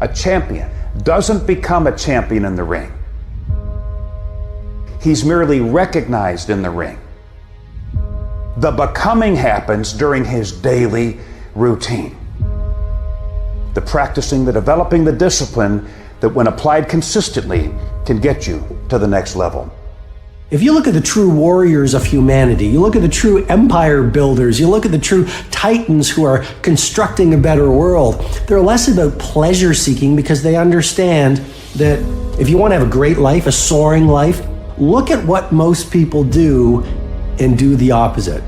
A champion doesn't become a champion in the ring. He's merely recognized in the ring. The becoming happens during his daily routine. The practicing, the developing, the discipline that when applied consistently can get you to the next level. If you look at the true warriors of humanity, you look at the true empire builders, you look at the true titans who are constructing a better world, they're less about pleasure seeking because they understand that if you want to have a great life, a soaring life, look at what most people do and do the opposite.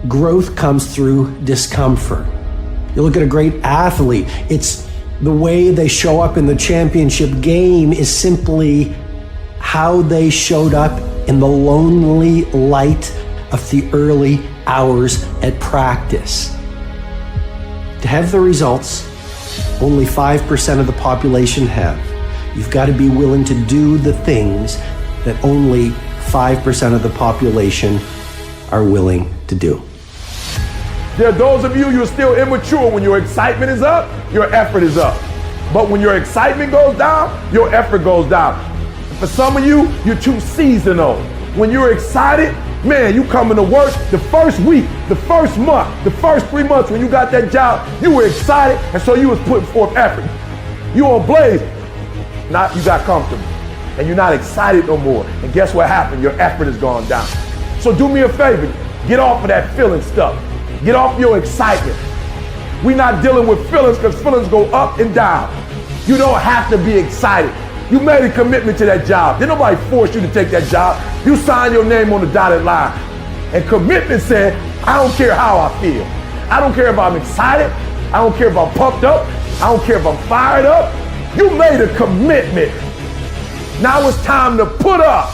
Growth comes through discomfort. You look at a great athlete, it's the way they show up in the championship game is simply how they showed up in the lonely light of the early hours at practice. To have the results only 5% of the population have, you've got to be willing to do the things that only 5% of the population are willing to do. There are those of you, you're still immature. When your excitement is up, your effort is up. But when your excitement goes down, your effort goes down. For some of you, you're too seasonal. When you're excited, man, you coming to work the first week, the first month, the first 3 months when you got that job, you were excited, and so you was putting forth effort. You on blaze. Now you got comfortable, and you're not excited no more. And guess what happened? Your effort has gone down. So do me a favor, get off of that feeling stuff. Get off your excitement. We're not dealing with feelings because feelings go up and down. You don't have to be excited. You made a commitment to that job. Did nobody force you to take that job? You signed your name on the dotted line. And commitment said, I don't care how I feel. I don't care if I'm excited. I don't care if I'm pumped up. I don't care if I'm fired up. You made a commitment. Now it's time to put up.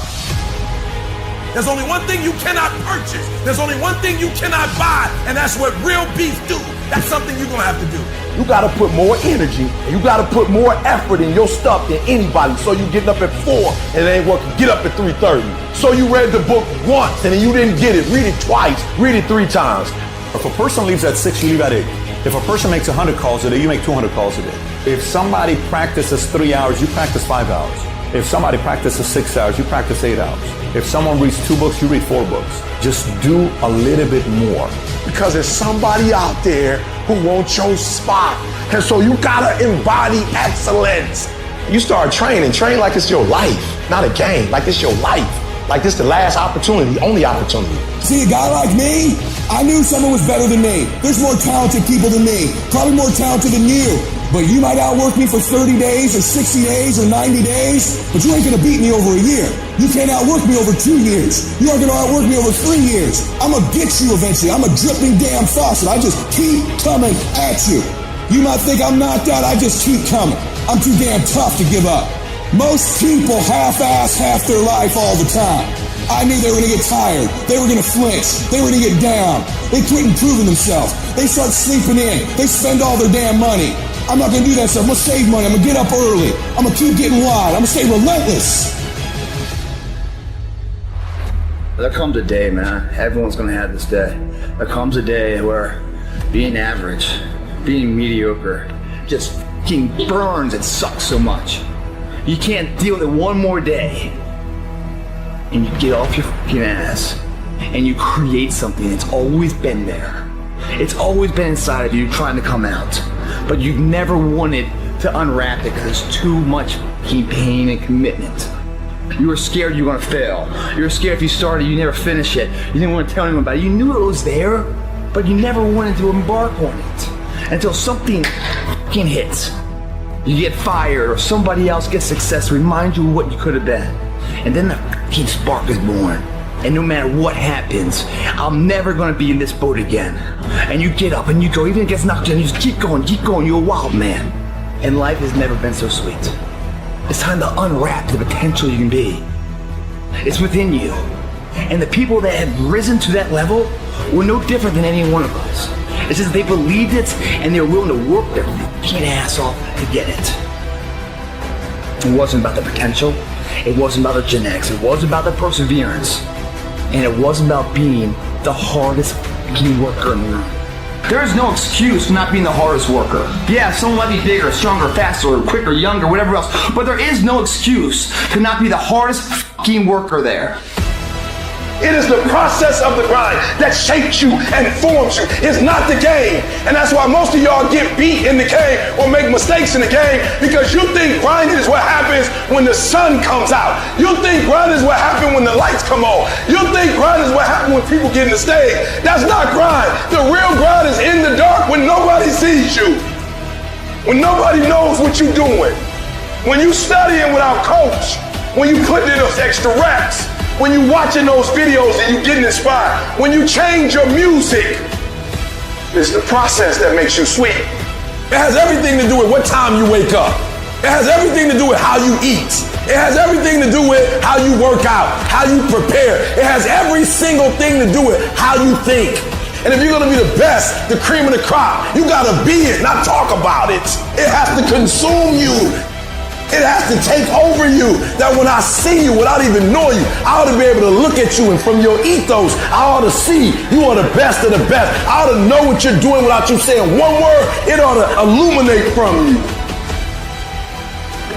There's only one thing you cannot purchase. There's only one thing you cannot buy, and that's what real beef do. That's something you're gonna have to do. You gotta put more energy, and you gotta put more effort in your stuff than anybody. So you getting up at 4 and it ain't working, get up at 3:30. So you read the book once and then you didn't get it, read it twice, read it 3 times. If a person leaves at 6, you leave at 8. If a person makes 100 calls a day, you make 200 calls a day. If somebody practices 3 hours, you practice 5 hours. If somebody practices 6 hours, you practice 8 hours. If someone reads 2 books, you read 4 books. Just do a little bit more. Because there's somebody out there who wants your spot. And so you gotta embody excellence. You start training, train like it's your life, not a game, like it's your life. Like this the last opportunity, only opportunity. See, a guy like me, I knew someone was better than me. There's more talented people than me, probably more talented than you. But you might outwork me for 30 days or 60 days or 90 days, but you ain't gonna beat me over a year. You can't outwork me over 2 years. You aren't gonna outwork me over 3 years. I'm gonna get you eventually. I'm a dripping damn faucet. I just keep coming at you. You might think I'm knocked out, I just keep coming. I'm too damn tough to give up. Most people half-ass half their life all the time. I knew they were gonna get tired. They were gonna flinch. They were gonna get down. They quit improving themselves. They start sleeping in. They spend all their damn money. I'm not gonna do that stuff. I'm gonna save money. I'm gonna get up early. I'm gonna keep getting wide. I'm gonna stay relentless. There comes a day, man. Everyone's gonna have this day. There comes a day where being average, being mediocre, just fucking burns and sucks so much. You can't deal with it one more day. And you get off your fucking ass and you create something that's always been there. It's always been inside of you trying to come out. But you've never wanted to unwrap it because there's too much fucking pain and commitment. You were scared you were gonna fail. You were scared if you started, you never finish it. You didn't want to tell anyone about it. You knew it was there, but you never wanted to embark on it until something fucking hits. You get fired or somebody else gets success, remind you of what you could have been. And then the fucking spark is born. And no matter what happens, I'm never gonna be in this boat again. And you get up and you go, even if it gets knocked down, you just keep going, you're a wild man. And life has never been so sweet. It's time to unwrap the potential you can be. It's within you. And the people that have risen to that level were no different than any one of us. It's just they believed it and they were willing to work their fucking ass off to get it. It wasn't about the potential. It wasn't about the genetics. It wasn't about the perseverance. And it wasn't about being the hardest fucking worker in the room. There is no excuse for not being the hardest worker. Yeah, someone might be bigger, stronger, faster, quicker, younger, whatever else, but there is no excuse to not be the hardest fucking worker there. It is the process of the grind that shapes you and forms you. It's not the game. And that's why most of y'all get beat in the game or make mistakes in the game, because you think grinding is what happens when the sun comes out. You think grinding is what happens when the lights come on. You think grinding is what happens when people get in the stage. That's not grind. The real grind is in the dark when nobody sees you. When nobody knows what you're doing. When you studying without coach. When you putting in those extra reps. When you watching those videos and you getting inspired, when you change your music, it's the process that makes you sweet. It has everything to do with what time you wake up. It has everything to do with how you eat. It has everything to do with how you work out, how you prepare. It has every single thing to do with how you think. And if you're gonna be the best, the cream of the crop, you gotta be it, not talk about it. It has to consume you. It has to take over you, that when I see you without even knowing you, I ought to be able to look at you, and from your ethos, I ought to see you are the best of the best. I ought to know what you're doing without you saying one word. It ought to illuminate from you.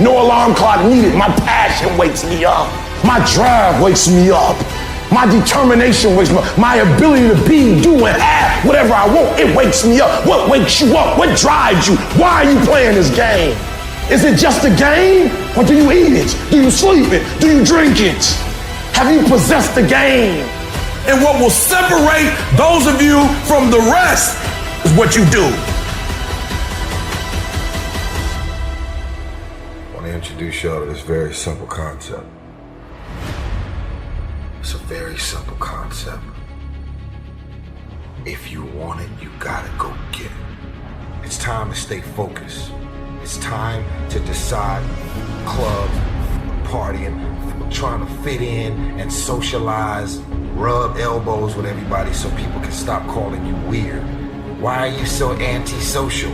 No alarm clock needed. My passion wakes me up. My drive wakes me up. My determination wakes me up. My ability to be, do, and have whatever I want, it wakes me up. What wakes you up? What drives you? Why are you playing this game? Is it just a game? Or do you eat it? Do you sleep it? Do you drink it? Have you possessed the game? And what will separate those of you from the rest is what you do. I want to introduce y'all to this very simple concept. It's a very simple concept. If you want it, you gotta go get it. It's time to stay focused. It's time to decide club, partying, trying to fit in and socialize, rub elbows with everybody so people can stop calling you weird. Why are you so antisocial?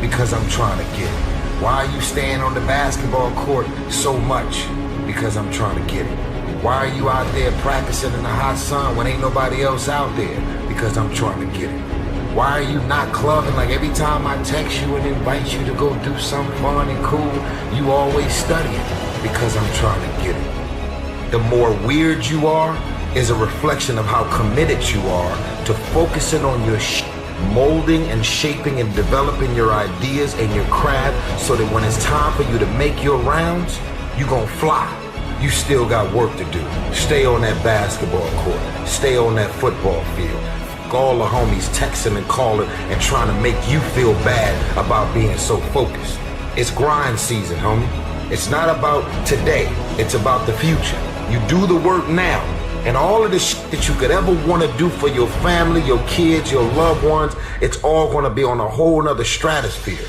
Because I'm trying to get it. Why are you staying on the basketball court so much? Because I'm trying to get it. Why are you out there practicing in the hot sun when ain't nobody else out there? Because I'm trying to get it. Why are you not clubbing? Like every time I text you and invite you to go do something fun and cool, you always studying. Because I'm trying to get it. The more weird you are is a reflection of how committed you are to focusing on your molding and shaping and developing your ideas and your craft so that when it's time for you to make your rounds, you gonna fly. You still got work to do. Stay on that basketball court. Stay on that football field. All the homies texting and calling and trying to make you feel bad about being so focused. It's grind season, homie. It's not about today. It's about the future. You do the work now. And all of the shit that you could ever want to do for your family, your kids, your loved ones, it's all going to be on a whole nother stratosphere.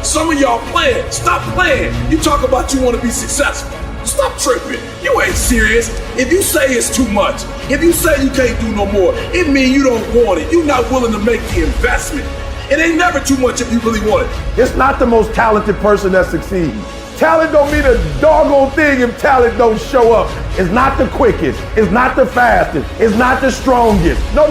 Some of y'all playing. Stop playing. You talk about you want to be successful. Stop tripping. You ain't serious. If you say it's too much, if you say you can't do no more, it means you don't want it. You're not willing to make the investment. It ain't never too much if you really want it. It's not the most talented person that succeeds. Talent don't mean a doggone thing if talent don't show up. It's not the quickest. It's not the fastest. It's not the strongest. No.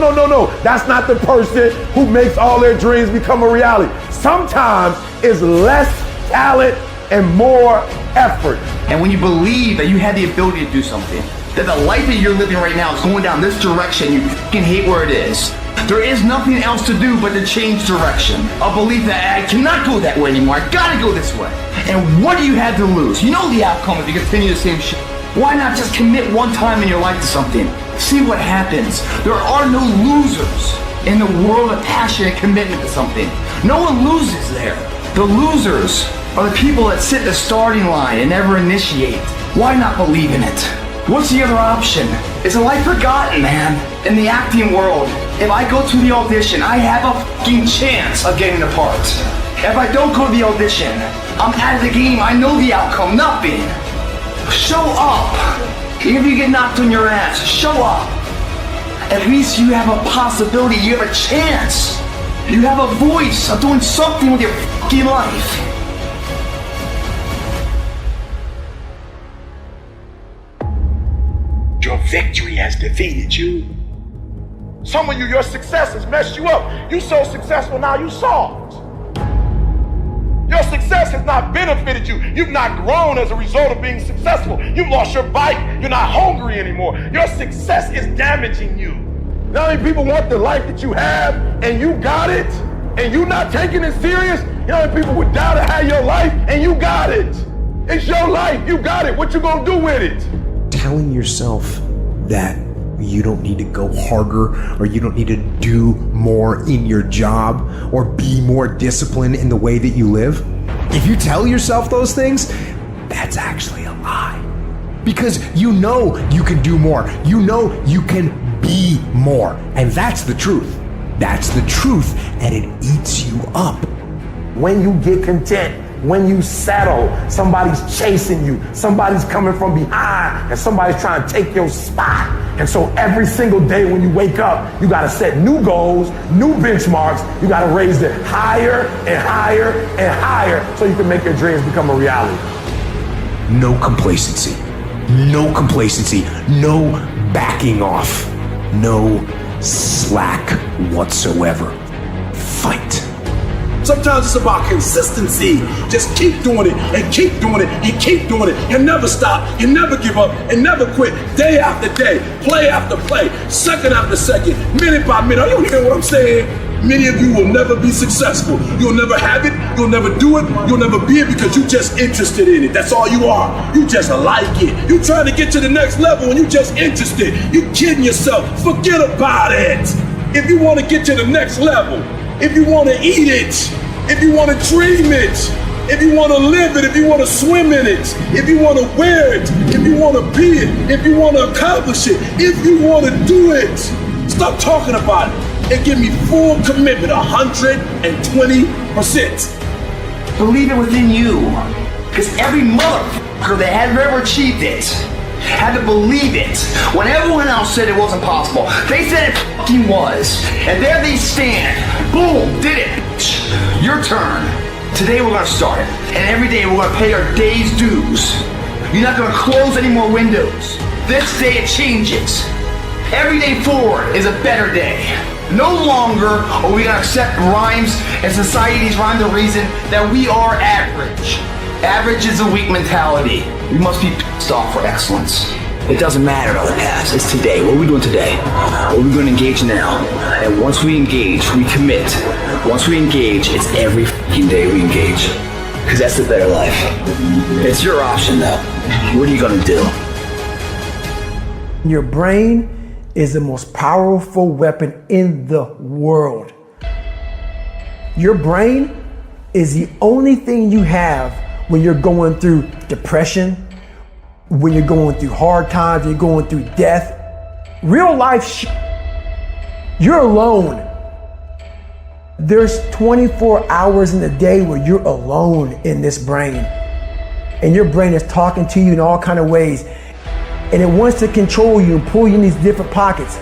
That's not the person who makes all their dreams become a reality. Sometimes it's less talent and more effort. And when you believe that you have the ability to do something, that the life that you're living right now is going down this direction, you fucking hate where it is. There is nothing else to do but to change direction. A belief that I cannot go that way anymore, I gotta go this way. And what do you have to lose? You know the outcome if you continue the same shit. Why not just commit one time in your life to something? See what happens. There are no losers in the world of passion and commitment to something. No one loses there. The losers are the people that sit the starting line and never initiate. Why not believe in it? What's the other option? Is a life forgotten, man? In the acting world, if I go to the audition, I have a fucking chance of getting the part. If I don't go to the audition, I'm out of the game. I know the outcome, nothing. Show up. Even if you get knocked on your ass, show up. At least you have a possibility, you have a chance. You have a voice of doing something with your fucking life. Your victory has defeated you. Some of you, your success has messed you up. You so successful now, you soft. Your success has not benefited you. You've not grown as a result of being successful. You've lost your bite. You're not hungry anymore. Your success is damaging you. Now many people want the life that you have and you got it and you not taking it serious. You know how many people would die to have your life and you got it. It's your life. You got it. What you gonna do with it? Telling yourself that you don't need to go harder or you don't need to do more in your job or be more disciplined in the way that you live. If you tell yourself those things, that's actually a lie. Because you know you can do more. You know you can be more. And that's the truth. That's the truth, and it eats you up. When you get content, when you settle, somebody's chasing you, somebody's coming from behind, and somebody's trying to take your spot. And so every single day when you wake up, you gotta set new goals, new benchmarks. You gotta raise it higher and higher and higher so you can make your dreams become a reality. No complacency. No complacency. No backing off. No slack whatsoever. Fight. Sometimes it's about consistency. Just keep doing it and keep doing it and keep doing it and never stop and never give up and never quit. Day after day, play after play, second after second, minute by minute. Are you hearing what I'm saying? Many of you will never be successful. You'll never have it. You'll never do it. You'll never be it because you're just interested in it. That's all you are. You just like it. You're trying to get to the next level and you're just interested. You're kidding yourself. Forget about it. If you want to get to the next level, if you want to eat it, if you want to dream it, if you want to live it, if you want to swim in it, if you want to wear it, if you want to be it, if you want to accomplish it, if you want to do it, stop talking about it and give me full commitment, 120%. Believe it within you, because every motherfucker that had ever achieved it had to believe it when everyone else said it wasn't possible. They said it fucking was, and there they stand. Boom, did it. Your turn. Today we're gonna start it, and every day we're gonna pay our day's dues. You're not gonna close any more windows. This day it changes. Every day forward is a better day. No longer are we gonna accept rhymes and society's rhyme the reason that we are average. Average is a weak mentality. We must be pissed off for excellence. It doesn't matter about the past, it's today. What are we doing today? What are we going to engage now? And once we engage, we commit. Once we engage, it's every fucking day we engage. Because that's the better life. It's your option though. What are you going to do? Your brain is the most powerful weapon in the world. Your brain is the only thing you have when you're going through depression, when you're going through hard times, you're going through death. Real life you're alone. There's 24 hours in a day where you're alone in this brain. And your brain is talking to you in all kinds of ways. And it wants to control you and pull you in these different pockets.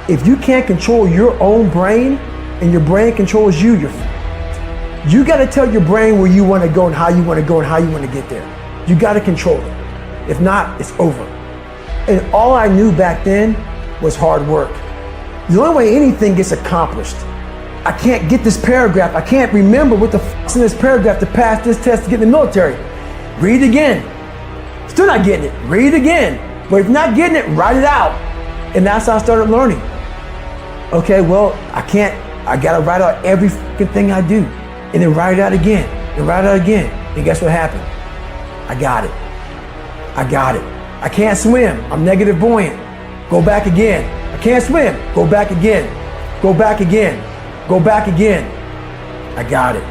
If you can't control your own brain and your brain controls you, you got to tell your brain where you want to go and how you want to go and how you want to get there. You got to control it. If not, it's over. And all I knew back then was hard work. The only way anything gets accomplished, I can't get this paragraph. I can't remember what the fuck's in this paragraph to pass this test to get in the military. Read it again. Still not getting it. Read it again. But if you're not getting it, write it out. And that's how I started learning. Okay, well, I gotta write out every fucking thing I do. And then write it out again. And write it out again. And guess what happened? I got it. I got it. I can't swim. I'm negative buoyant. Go back again. I can't swim. Go back again. Go back again. Go back again. I got it.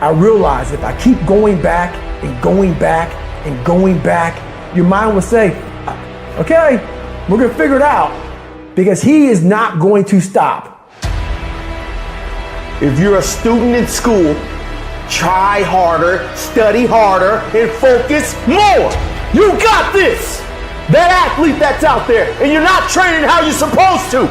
I realized if I keep going back and going back and going back, your mind will say, okay, we're gonna figure it out, because he is not going to stop. If you're a student in school, try harder, study harder, and focus more. You got this. That athlete that's out there, and you're not training how you're supposed to.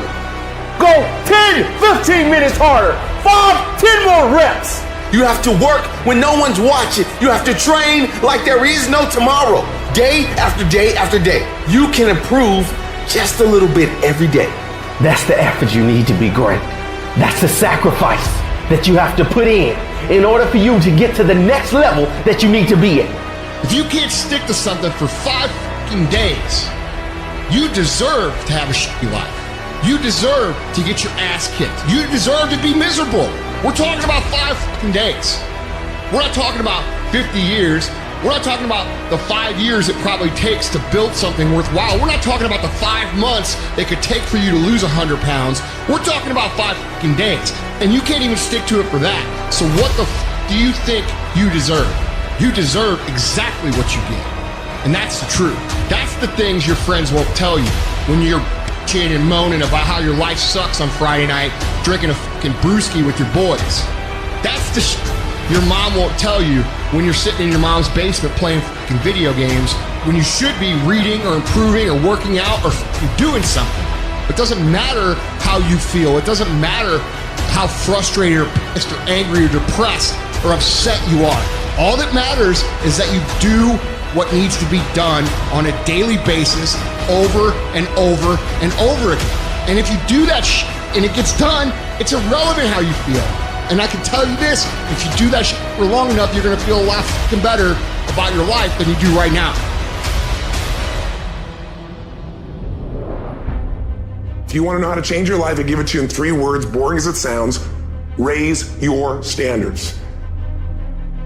Go 10, 15 minutes harder, 5, 10 more reps. You have to work when no one's watching. You have to train like there is no tomorrow. Day after day after day. You can improve just a little bit every day. That's the effort you need to be great. That's the sacrifice that you have to put in order for you to get to the next level that you need to be at. If you can't stick to something for 5 fucking days, you deserve to have a shitty life. You deserve to get your ass kicked. You deserve to be miserable. We're talking about 5 fucking days. We're not talking about 50 years. We're not talking about the 5 years it probably takes to build something worthwhile. We're not talking about the 5 months it could take for you to lose 100 pounds. We're talking about 5 fucking days. And you can't even stick to it for that. So what the do you think you deserve? You deserve exactly what you get. And that's the truth. That's the things your friends won't tell you when you're bitching and moaning about how your life sucks on Friday night, drinking a fucking brewski with your boys. That's the your mom won't tell you when you're sitting in your mom's basement playing fucking video games when you should be reading or improving or working out or doing something. It doesn't matter how you feel. It doesn't matter how frustrated or pissed or angry or depressed or upset you are. All that matters is that you do what needs to be done on a daily basis over and over and over again. And if you do that and it gets done, it's irrelevant how you feel. And I can tell you this, if you do that for long enough, you're gonna feel a lot fucking better about your life than you do right now. If you want to know how to change your life, I give it to you in 3 words, boring as it sounds: raise your standards.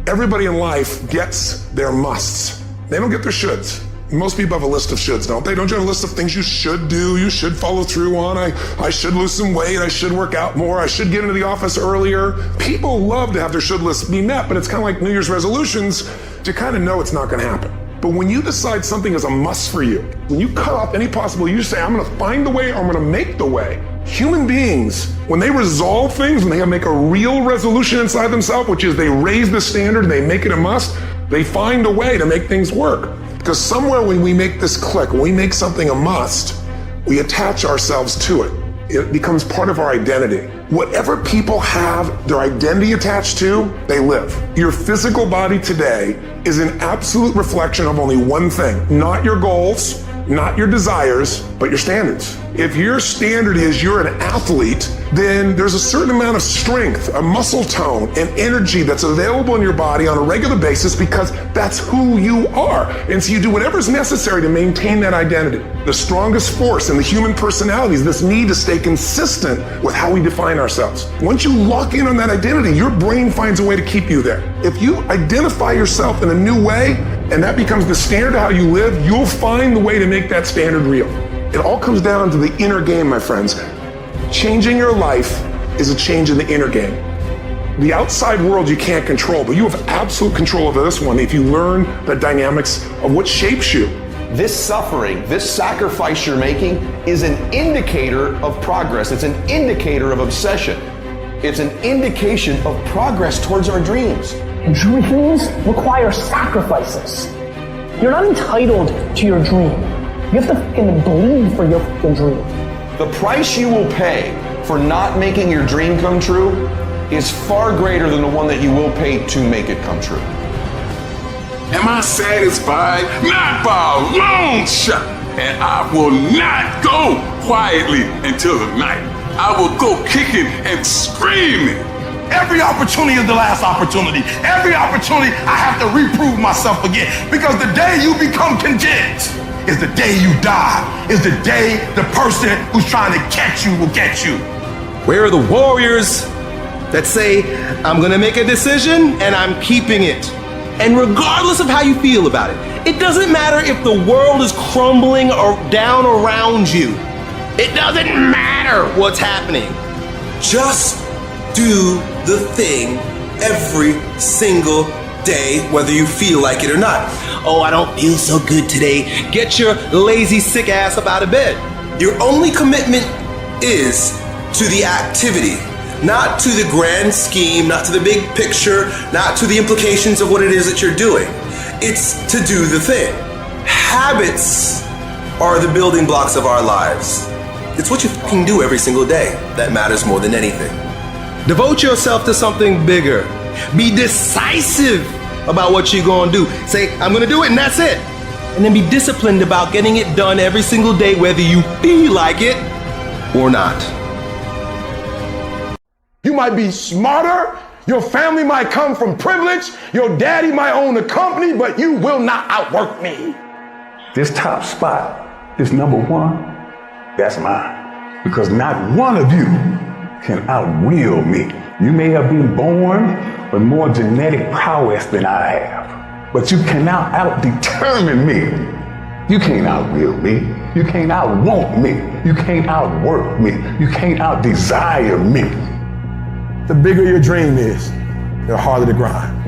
Everybody in life gets their musts. They don't get their shoulds. Most people have a list of shoulds, don't they? Don't you have a list of things you should do, you should follow through on? I should lose some weight, I should work out more, I should get into the office earlier. People love to have their should lists be met, but it's kind of like New Year's resolutions to kind of know it's not going to happen. But when you decide something is a must for you, when you cut off any possible, you say, I'm going to find the way, or I'm going to make the way. Human beings, when they resolve things, when they make a real resolution inside themselves, which is they raise the standard and they make it a must, they find a way to make things work. Because somewhere when we make this click, when we make something a must, we attach ourselves to it. It becomes part of our identity. Whatever people have their identity attached to, they live. Your physical body today is an absolute reflection of only one thing: not your goals, not your desires, but your standards. If your standard is you're an athlete, then there's a certain amount of strength, a muscle tone, and energy that's available in your body on a regular basis because that's who you are. And so you do whatever's necessary to maintain that identity. The strongest force in the human personality is this need to stay consistent with how we define ourselves. Once you lock in on that identity, your brain finds a way to keep you there. If you identify yourself in a new way, and that becomes the standard of how you live, you'll find the way to make that standard real. It all comes down to the inner game, my friends. Changing your life is a change in the inner game. The outside world you can't control, but you have absolute control over this one if you learn the dynamics of what shapes you. This suffering, this sacrifice you're making is an indicator of progress. It's an indicator of obsession. It's an indication of progress towards our dreams. Dreams require sacrifices. You're not entitled to your dream. You have to fucking bleed for your fucking dream. The price you will pay for not making your dream come true is far greater than the one that you will pay to make it come true. Am I satisfied? Not by a long shot. And I will not go quietly until the night. I will go kicking and screaming. Every opportunity is the last opportunity. Every opportunity I have to reprove myself again. Because the day you become content is the day you die. Is the day the person who's trying to catch you will get you. Where are the warriors that say, I'm gonna make a decision and I'm keeping it? And regardless of how you feel about it, it doesn't matter if the world is crumbling or down around you. It doesn't matter what's happening. Just do the thing every single day, whether you feel like it or not. Oh, I don't feel so good today. Get your lazy, sick ass up out of bed. Your only commitment is to the activity, not to the grand scheme, not to the big picture, not to the implications of what it is that you're doing. It's to do the thing. Habits are the building blocks of our lives. It's what you fucking do every single day that matters more than anything. Devote yourself to something bigger. Be decisive about what you're gonna do. Say, I'm gonna do it and that's it. And then be disciplined about getting it done every single day, whether you feel like it or not. You might be smarter, your family might come from privilege, your daddy might own a company, but you will not outwork me. This top spot, this number one, that's mine. Because not one of you can outwill me. You may have been born with more genetic prowess than I have, but you cannot out-determine me. You can't outwill me. You can't outwant me. You can't outwork me. You can't out-desire me. The bigger your dream is, the harder the grind.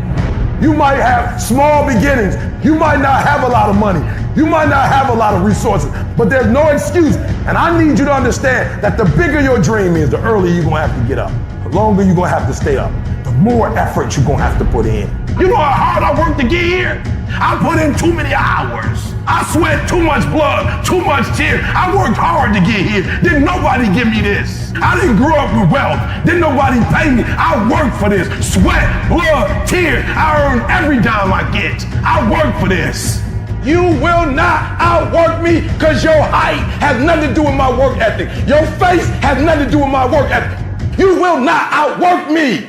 You might have small beginnings. You might not have a lot of money. You might not have a lot of resources, but there's no excuse. And I need you to understand that the bigger your dream is, the earlier you're gonna have to get up. The longer you're gonna have to stay up. The more effort you're gonna have to put in. You know how hard I worked to get here? I put in too many hours. I sweat too much blood, too much tears. I worked hard to get here. Didn't nobody give me this. I didn't grow up with wealth. Didn't nobody pay me. I worked for this. Sweat, blood, tears. I earn every dime I get. I work for this. You will not outwork me because your height has nothing to do with my work ethic. Your face has nothing to do with my work ethic. You will not outwork me.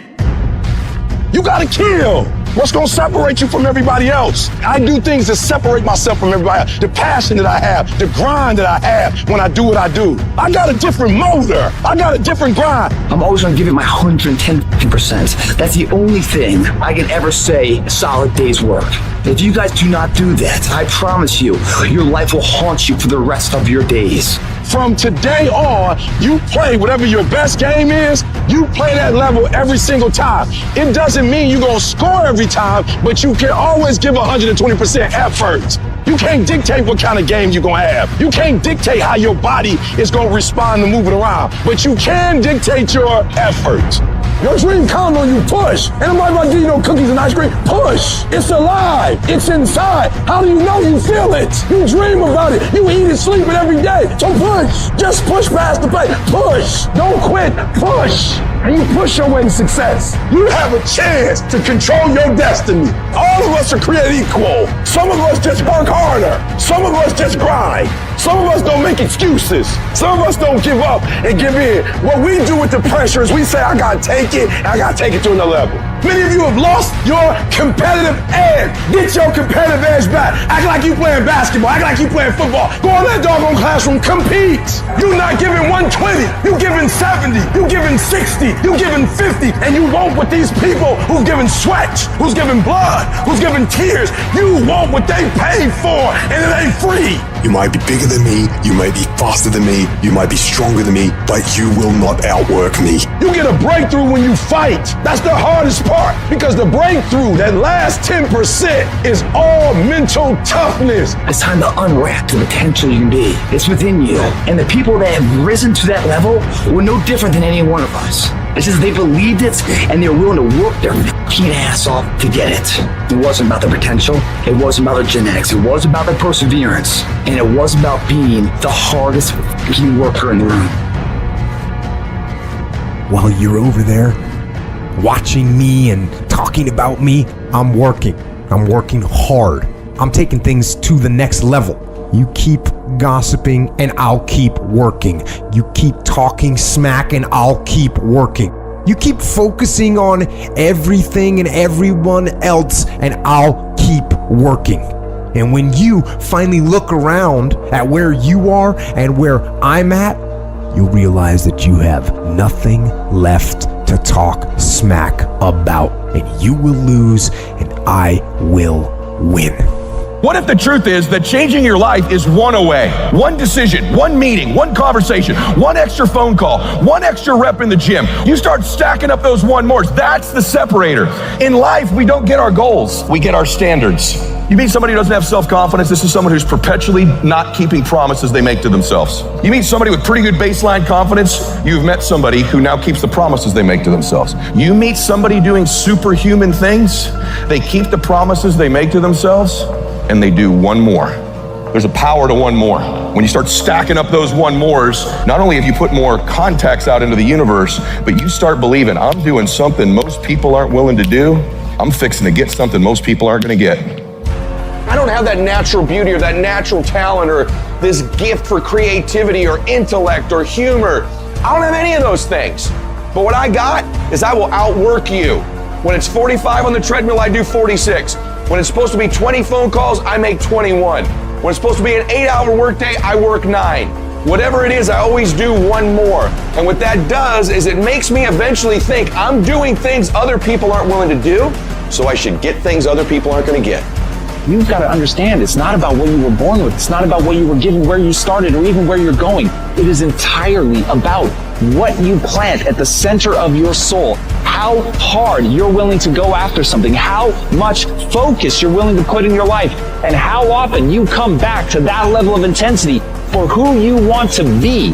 You gotta kill. What's gonna separate you from everybody else? I do things to separate myself from everybody else. The passion that I have, the grind that I have when I do what I do. I got a different motor. I got a different grind. I'm always gonna give it my 110%. That's the only thing I can ever say a solid day's work. If you guys do not do that, I promise you, your life will haunt you for the rest of your days. From today on, you play whatever your best game is, you play that level every single time. It doesn't mean you're gonna score every time, but you can always give 120% effort. You can't dictate what kind of game you're gonna have. You can't dictate how your body is gonna respond to moving around, but you can dictate your effort. Your dream counts on you, push. And nobody about to give you no cookies and ice cream, push. It's alive, it's inside. How do you know you feel it? You dream about it, you eat and sleep it every day. So push, just push past the plate, push. Don't quit, push. And you push your way to success. You have a chance to control your destiny. All of us are created equal. Some of us just work harder. Some of us just grind. Some of us don't make excuses. Some of us don't give up and give in. What we do with the pressure is we say, I gotta take it, and I gotta take it to another level. Many of you have lost your competitive edge. Get your competitive edge back. Act like you playing basketball. Act like you playing football. Go in that doggone classroom, compete. You're not giving 120. You're giving 70. You're giving 60. You're giving 50. And you want what these people who've given sweat, who's given blood, who's given tears, you want what they paid for, and it ain't free. You might be bigger than me, you might be faster than me, you might be stronger than me, but you will not outwork me. You get a breakthrough when you fight. That's the hardest part, because the breakthrough, that last 10%, is all mental toughness. It's time to unwrap the potential you can be. It's within you. And the people that have risen to that level were no different than any one of us. It's just they believed it and they were willing to work their fucking ass off to get it. It wasn't about the potential. It wasn't about the genetics. It was about the perseverance. And it was about being the hardest fucking worker in the room. While you're over there watching me and talking about me, I'm working. I'm working hard. I'm taking things to the next level. You keep gossiping and I'll keep working. You keep talking smack and I'll keep working. You keep focusing on everything and everyone else and I'll keep working. And when you finally look around at where you are and where I'm at, you'll realize that you have nothing left to talk smack about. And you will lose and I will win. What if the truth is that changing your life is one away? One decision, one meeting, one conversation, one extra phone call, one extra rep in the gym. You start stacking up those one mores. That's the separator. In life, we don't get our goals. We get our standards. You meet somebody who doesn't have self-confidence. This is someone who's perpetually not keeping promises they make to themselves. You meet somebody with pretty good baseline confidence. You've met somebody who now keeps the promises they make to themselves. You meet somebody doing superhuman things. They keep the promises they make to themselves, and they do one more. There's a power to one more. When you start stacking up those one mores, not only have you put more contacts out into the universe, but you start believing, I'm doing something most people aren't willing to do. I'm fixing to get something most people aren't gonna get. I don't have that natural beauty or that natural talent or this gift for creativity or intellect or humor. I don't have any of those things. But what I got is I will outwork you. When it's 45 on the treadmill, I do 46. When it's supposed to be 20 phone calls, I make 21. When it's supposed to be an 8-hour workday, I work 9. Whatever it is, I always do one more. And what that does is it makes me eventually think I'm doing things other people aren't willing to do, so I should get things other people aren't going to get. You've got to understand it's not about what you were born with. It's not about what you were given, where you started, or even where you're going. It is entirely about what you plant at the center of your soul, how hard you're willing to go after something, how much focus you're willing to put in your life, and how often you come back to that level of intensity for who you want to be.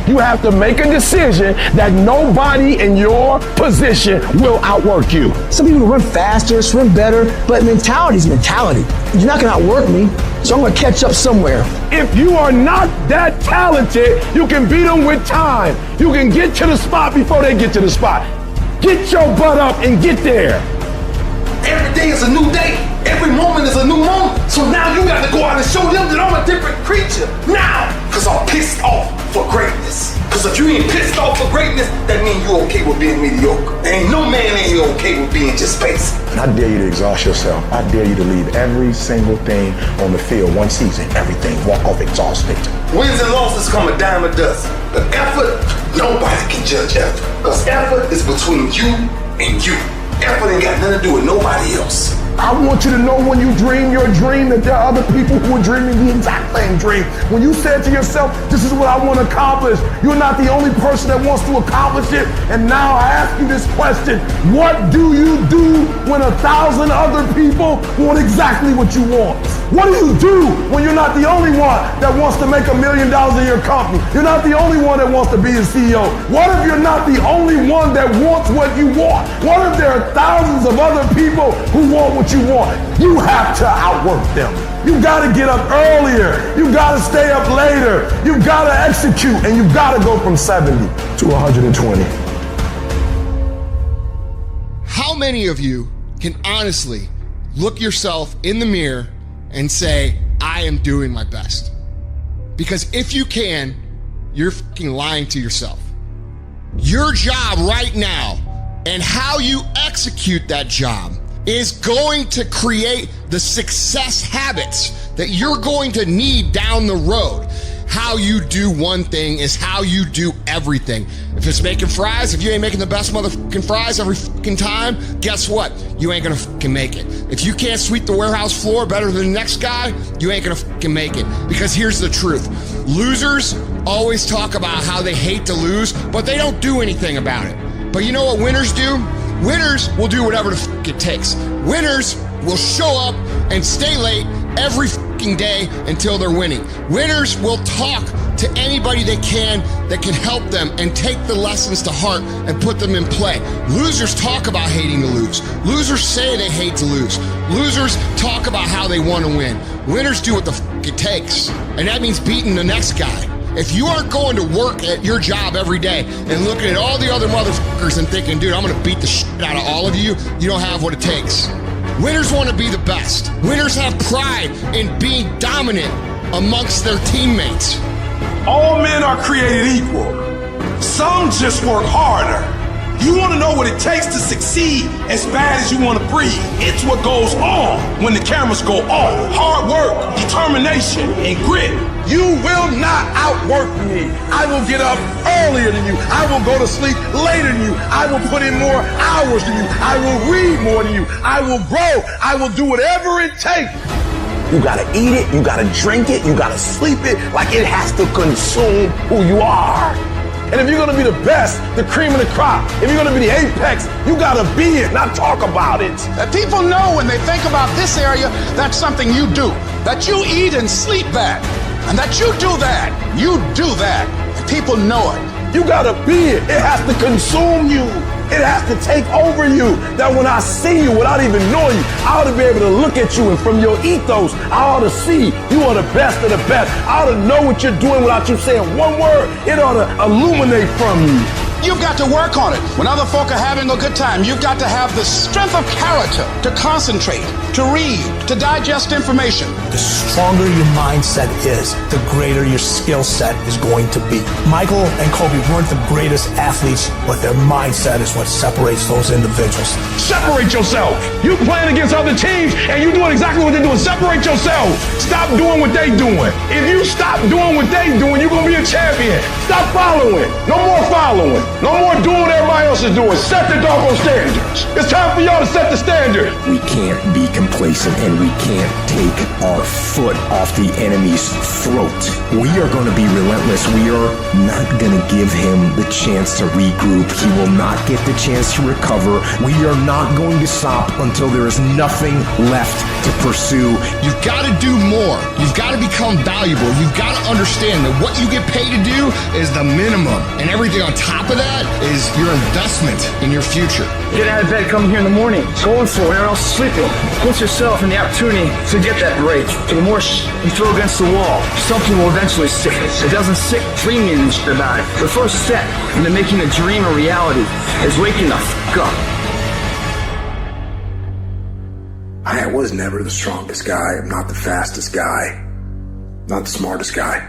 You have to make a decision that nobody in your position will outwork you. Some people run faster, swim better, but mentality is mentality. You're not gonna outwork me, so I'm gonna catch up somewhere. If you are not that talented, you can beat them with time. You can get to the spot before they get to the spot. Get your butt up and get there. Every day is a new day. Every moment is a new moment. So now you got to go out and show them that I'm a different creature. Now, because I'm pissed off for greatness. Because if you ain't pissed off for greatness, that means you're okay with being mediocre. There ain't no man in here okay with being just basic. And I dare you to exhaust yourself. I dare you to leave every single thing on the field one season. Everything. Walk off exhausted. Wins and losses come a dime a dozen. But effort, nobody can judge effort. Because effort is between you and you. Effort ain't got nothing to do with nobody else. I want you to know when you dream your dream that there are other people who are dreaming the exact same dream. When you said to yourself, this is what I want to accomplish, you're not the only person that wants to accomplish it. And now I ask you this question, what do you do when 1,000 other people want exactly what you want? What do you do when you're not the only one that wants to make $1 million in your company? You're not the only one that wants to be a CEO. What if you're not the only one that wants what you want? What if there are thousands of other people who want what you want? You have to outwork them. You gotta get up earlier. You gotta stay up later. You gotta execute, and you gotta go from 70 to 120. How many of you can honestly look yourself in the mirror and say, I am doing my best? Because if you can, you're fucking lying to yourself. Your job right now and how you execute that job is going to create the success habits that you're going to need down the road. How you do one thing is how you do everything. If it's making fries, if you ain't making the best motherfucking fries every fucking time, guess what? You ain't gonna fucking make it. If you can't sweep the warehouse floor better than the next guy, you ain't gonna fucking make it. Because here's the truth. Losers always talk about how they hate to lose, but they don't do anything about it. But you know what winners do? Winners will do whatever the fuck it takes. Winners will show up and stay late every fucking day until they're winning. Winners will talk to anybody they can that can help them and take the lessons to heart and put them in play. Losers talk about hating to lose. Losers say they hate to lose. Losers talk about how they want to win. Winners do what the fuck it takes. And that means beating the next guy. If you aren't going to work at your job every day and looking at all the other motherfuckers and thinking, dude, I'm gonna beat the shit out of all of you, you don't have what it takes. Winners want to be the best. Winners have pride in being dominant amongst their teammates. All men are created equal. Some just work harder. You want to know what it takes to succeed as bad as you want to breathe. It's what goes on when the cameras go off. Hard work, determination, and grit. You will not outwork me. I will get up earlier than you. I will go to sleep later than you. I will put in more hours than you. I will read more than you. I will grow. I will do whatever it takes. You gotta eat it, you gotta drink it, you gotta sleep it, like it has to consume who you are. And if you're gonna be the best, the cream of the crop, if you're gonna be the apex, you gotta be it, not talk about it. That people know when they think about this area, that's something you do. That you eat and sleep that. And that you do that. You do that. And people know it. You gotta be it. It has to consume you. It has to take over you. That when I see you without even knowing you, I ought to be able to look at you, and from your ethos, I ought to see you are the best of the best. I ought to know what you're doing without you saying one word. It ought to illuminate from you. You've got to work on it. When other folk are having a good time, you've got to have the strength of character to concentrate, to read, to digest information. The stronger your mindset is, the greater your skill set is going to be. Michael and Kobe weren't the greatest athletes, but their mindset is what separates those individuals. Separate yourself. You playing against other teams and you doing exactly what they're doing. Separate yourself. Stop doing what they doing. If you stop doing what they doing, you're going to be a champion. Stop following. No more following. No more doing what everybody else is doing. Set the doggone standards. It's time for y'all to set the standard. We can't be complacent and we can't take our foot off the enemy's throat. We are going to be relentless. We are not going to give him the chance to regroup. He will not get the chance to recover. We are not going to stop until there is nothing left to pursue. You've got to do more. You've got to become valuable. You've got to understand that what you get paid to do is the minimum. And everything on top of that is your investment in your future. Get out of bed, come here in the morning, going for it, everyone else is sleeping. Put yourself in the opportunity to get that break. The more you throw against the wall, something will eventually stick. It doesn't stick dreaming about it. The first step into making a dream a reality is waking the f*** up. I was never the strongest guy. I'm not the fastest guy. Not the smartest guy.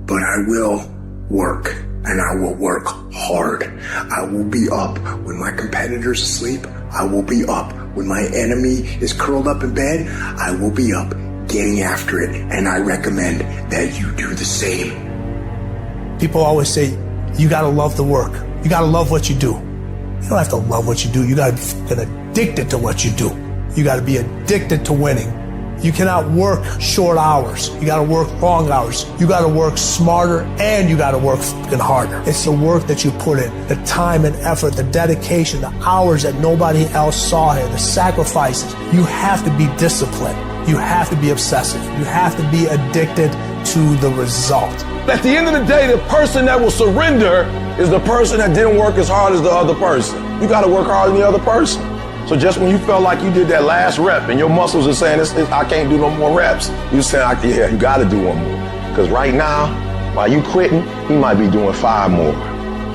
But I will work. And I will work hard. I will be up when my competitor's asleep. I will be up when my enemy is curled up in bed. I will be up getting after it. And I recommend that you do the same. People always say, you gotta love the work. You gotta love what you do. You don't have to love what you do. You gotta be fucking addicted to what you do. You gotta be addicted to winning. You cannot work short hours. You gotta work long hours. You gotta work smarter and you gotta work fucking harder. It's the work that you put in, the time and effort, the dedication, the hours that nobody else saw here, the sacrifices. You have to be disciplined. You have to be obsessive. You have to be addicted to the result. At the end of the day, the person that will surrender is the person that didn't work as hard as the other person. You gotta work harder than the other person. So just when you felt like you did that last rep and your muscles are saying, I can't do no more reps, you saying, yeah, you got to do one more. Because right now, while you quitting, he might be doing 5 more.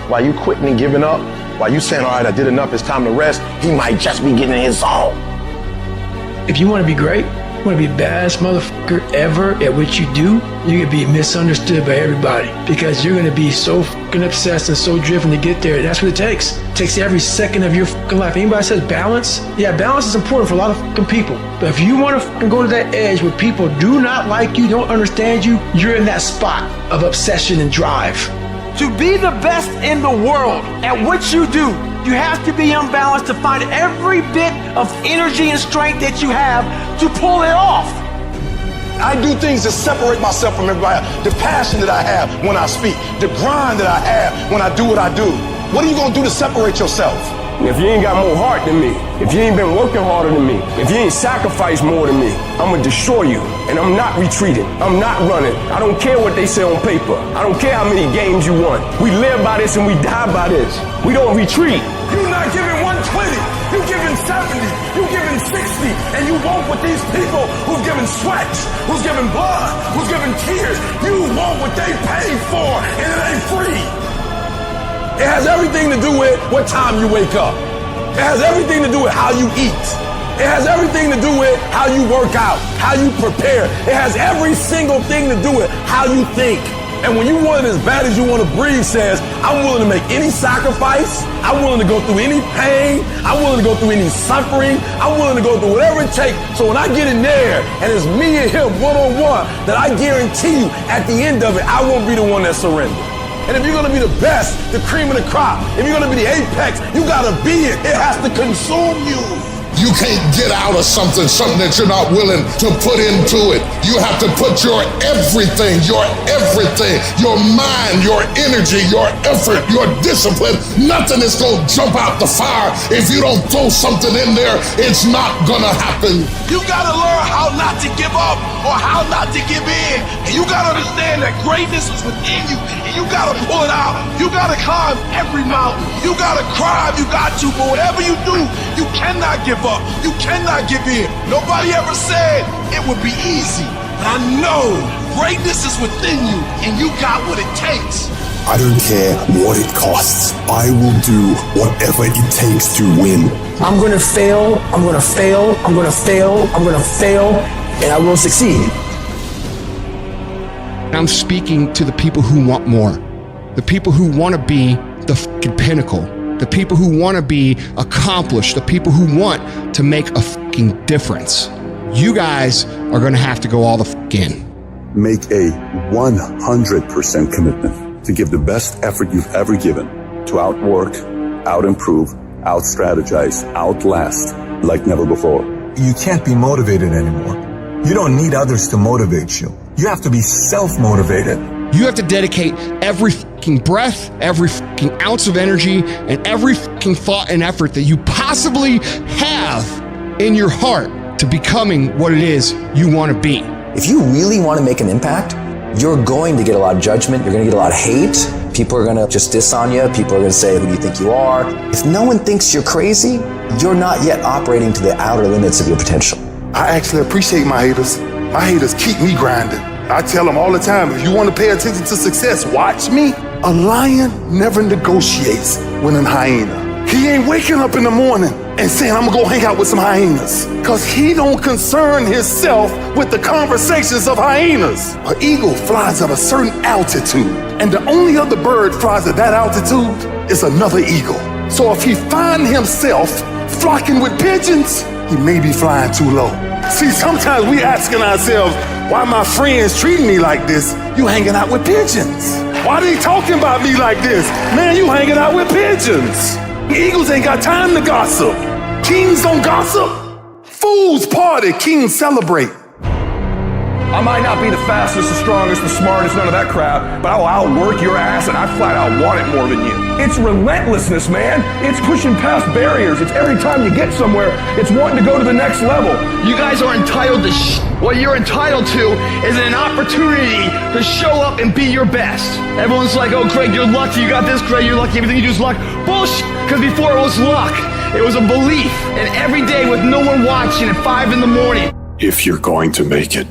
While you quitting and giving up, while you saying, all right, I did enough, it's time to rest, he might just be getting in his zone. If you want to be great, you want to be the baddest motherfucker ever at what you do, you're going to be misunderstood by everybody because you're going to be so fucking obsessed and so driven to get there. That's what it takes. It takes every second of your fucking life. Anybody says balance? Yeah, balance is important for a lot of fucking people. But if you want to fucking go to that edge where people do not like you, don't understand you, you're in that spot of obsession and drive. To be the best in the world at what you do, you have to be unbalanced to find every bit of energy and strength that you have to pull it off. I do things to separate myself from everybody else. The passion that I have when I speak, the grind that I have when I do what I do. What are you gonna do to separate yourself? If you ain't got more heart than me, if you ain't been working harder than me, if you ain't sacrificed more than me, I'm gonna destroy you. And I'm not retreating. I'm not running. I don't care what they say on paper. I don't care how many games you won. We live by this and we die by this. We don't retreat. You're not giving 120. You're giving 70. You're giving 60. And you want what these people who've given sweat, who's given blood, who's given tears, you want what they paid for, and it ain't free. It has everything to do with what time you wake up. It has everything to do with how you eat. It has everything to do with how you work out, how you prepare. It has every single thing to do with how you think. And when you want it as bad as you want to breathe says, I'm willing to make any sacrifice. I'm willing to go through any pain. I'm willing to go through any suffering. I'm willing to go through whatever it takes. So when I get in there and it's me and him one-on-one, that I guarantee you at the end of it, I won't be the one that surrenders. And if you're going to be the best, the cream of the crop, if you're going to be the apex, you got to be it. It has to consume you. You can't get out of something that you're not willing to put into it. You have to put your everything, your mind, your energy, your effort, your discipline. Nothing is going to jump out the fire. If you don't throw something in there, it's not going to happen. You got to learn how not to give up or how not to give in. And you got to understand that greatness is within you. And you got to pull it out. You got to climb every mountain. You got to cry if you got to. But whatever you do, you cannot give up. You cannot give in. Nobody ever said it would be easy. But I know greatness is within you and you got what it takes. I don't care what it costs. I will do whatever it takes to win. I'm going to fail, I'm going to fail, I'm going to fail, I'm going to fail, and I will succeed. I'm speaking to the people who want more, the people who want to be the fucking pinnacle, the people who want to be accomplished, the people who want to make a fucking difference. You guys are going to have to go all the fuck in. Make a 100% commitment to give the best effort you've ever given to outwork, out-improve, out-strategize, outlast like never before. You can't be motivated anymore. You don't need others to motivate you. You have to be self-motivated. You have to dedicate every fucking breath, every fucking ounce of energy, and every fucking thought and effort that you possibly have in your heart to becoming what it is you want to be. If you really want to make an impact, you're going to get a lot of judgment. You're going to get a lot of hate. People are going to just diss on you. People are going to say, who do you think you are? If no one thinks you're crazy, you're not yet operating to the outer limits of your potential. I actually appreciate my haters. My haters keep me grinding. I tell them all the time, if you want to pay attention to success, watch me. A lion never negotiates with a hyena. He ain't waking up in the morning and saying, I'm gonna go hang out with some hyenas. Cause he don't concern himself with the conversations of hyenas. An eagle flies at a certain altitude, and the only other bird flies at that altitude is another eagle. So if he find himself flocking with pigeons, he may be flying too low. See, sometimes we asking ourselves, why my friends treating me like this? You hanging out with pigeons. Why they talking about me like this? Man, you hanging out with pigeons. Eagles ain't got time to gossip. Kings don't gossip. Fools party, kings celebrate. I might not be the fastest, the strongest, the smartest, none of that crap, but I will outwork your ass and I flat out want it more than you. It's relentlessness, man. It's pushing past barriers. It's every time you get somewhere, it's wanting to go to the next level. You guys are entitled to What you're entitled to is an opportunity to show up and be your best. Everyone's like, oh, Craig, you're lucky. You got this, Craig, you're lucky. Everything you do is luck. Bullshit, because before it was luck. It was a belief. And every day with no one watching at 5 in the morning. If you're going to make it,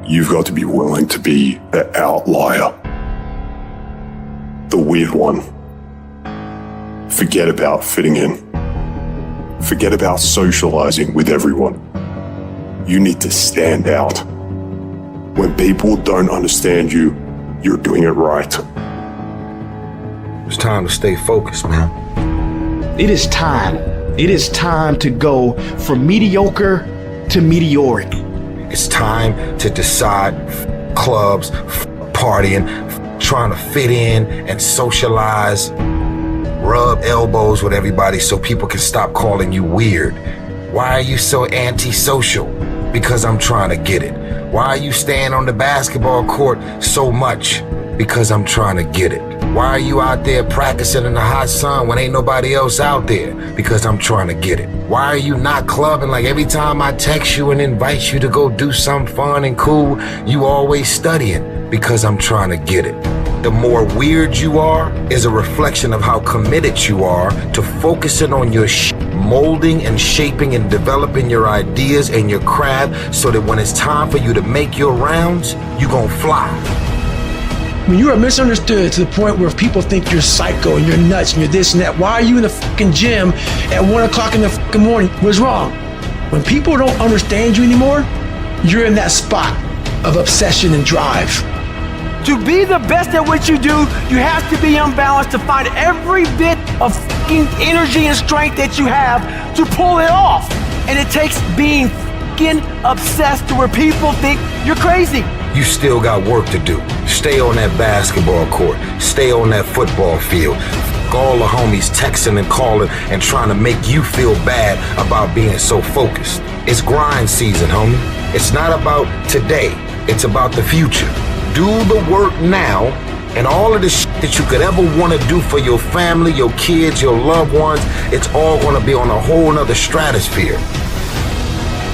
you've got to be willing to be the outlier, the weird one. Forget about fitting in. Forget about socializing with everyone. You need to stand out. When people don't understand you, you're doing it right. It's time to stay focused, man. It is time. It is time to go from mediocre to meteoric. It's time to decide clubs, partying, trying to fit in and socialize, rub elbows with everybody so people can stop calling you weird. Why are you so antisocial? Because I'm trying to get it. Why are you staying on the basketball court so much? Because I'm trying to get it. Why are you out there practicing in the hot sun when ain't nobody else out there? Because I'm trying to get it. Why are you not clubbing like every time I text you and invite you to go do something fun and cool, you always studying? Because I'm trying to get it. The more weird you are is a reflection of how committed you are to focusing on your molding and shaping and developing your ideas and your craft so that when it's time for you to make your rounds, you gon' fly. When you are misunderstood to the point where people think you're psycho and you're nuts and you're this and that, why are you in the fucking gym at 1 o'clock in the fucking morning? What's wrong? When people don't understand you anymore, you're in that spot of obsession and drive. To be the best at what you do, you have to be unbalanced to find every bit of fucking energy and strength that you have to pull it off. And it takes being fucking obsessed to where people think you're crazy. You still got work to do. Stay on that basketball court. Stay on that football field. All the homies texting and calling and trying to make you feel bad about being so focused. It's grind season, homie. It's not about today. It's about the future. Do the work now, and all of the shit that you could ever want to do for your family, your kids, your loved ones, it's all going to be on a whole nother stratosphere.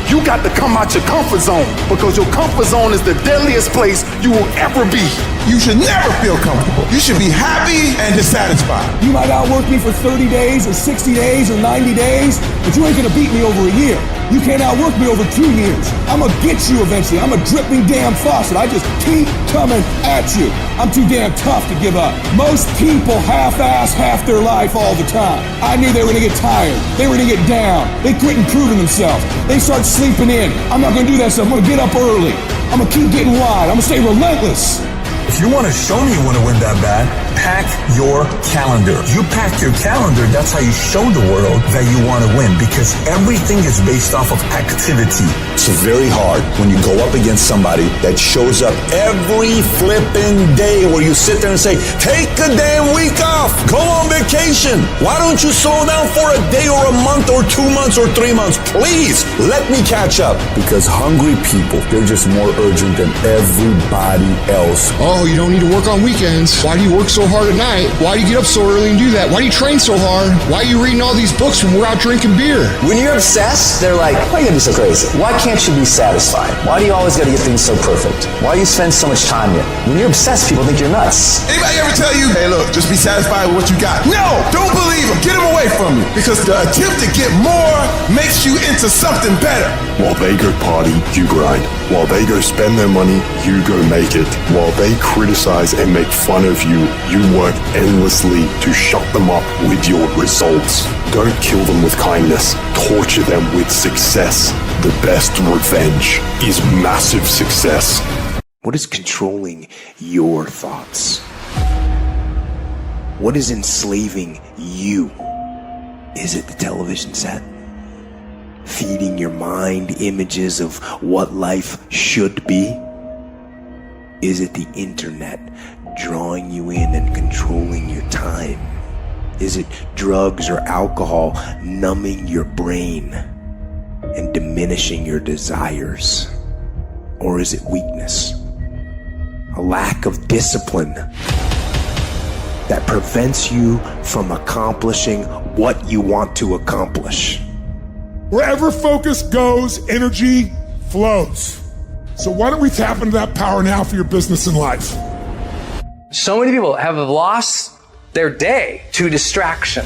You got to come out your comfort zone because your comfort zone is the deadliest place you will ever be. You should never feel comfortable. You should be happy and dissatisfied. You might outwork me for 30 days or 60 days or 90 days, but you ain't gonna beat me over a year. You can't outwork me over 2 years. I'm gonna get you eventually. I'm a dripping damn faucet. I just keep coming at you. I'm too damn tough to give up. Most people half-ass half their life all the time. I knew they were gonna get tired. They were gonna get down. They quit improving themselves. They start sleeping in. I'm not gonna do that stuff. I'm gonna get up early. I'm gonna keep getting wide. I'm gonna stay relentless. If you want to show me you want to win that bad, pack your calendar. You pack your calendar, that's how you show the world that you want to win, because everything is based off of activity. It's very hard when you go up against somebody that shows up every flipping day where you sit there and say, take a damn week off, go on vacation. Why don't you slow down for a day or a month or 2 months or 3 months? Please, let me catch up. Because hungry people, they're just more urgent than everybody else. Oh, you don't need to work on weekends. Why do you work so hard at night? Why do you get up so early and do that? Why do you train so hard? Why are you reading all these books when we're out drinking beer? When you're obsessed, they're like, why are you gonna be so crazy? Why can't you be satisfied? Why do you always gotta get things so perfect? Why do you spend so much time here? When you're obsessed, people think you're nuts. Anybody ever tell you, hey look, just be satisfied with what you got? No, don't believe them. Get them away from you. Because the attempt to get more makes you into something better. While they go party, you grind. While they go spend their money, you go make it. While they criticize and make fun of you, you work endlessly to shut them up with your results. Don't kill them with kindness. Torture them with success. The best revenge is massive success. What is controlling your thoughts? What is enslaving you? Is it the television set? Feeding your mind images of what life should be? Is it the internet drawing you in and controlling your time? Is it drugs or alcohol numbing your brain and diminishing your desires? Or is it weakness? A lack of discipline that prevents you from accomplishing what you want to accomplish? Wherever focus goes, energy flows. So why don't we tap into that power now for your business and life? So many people have lost their day to distraction.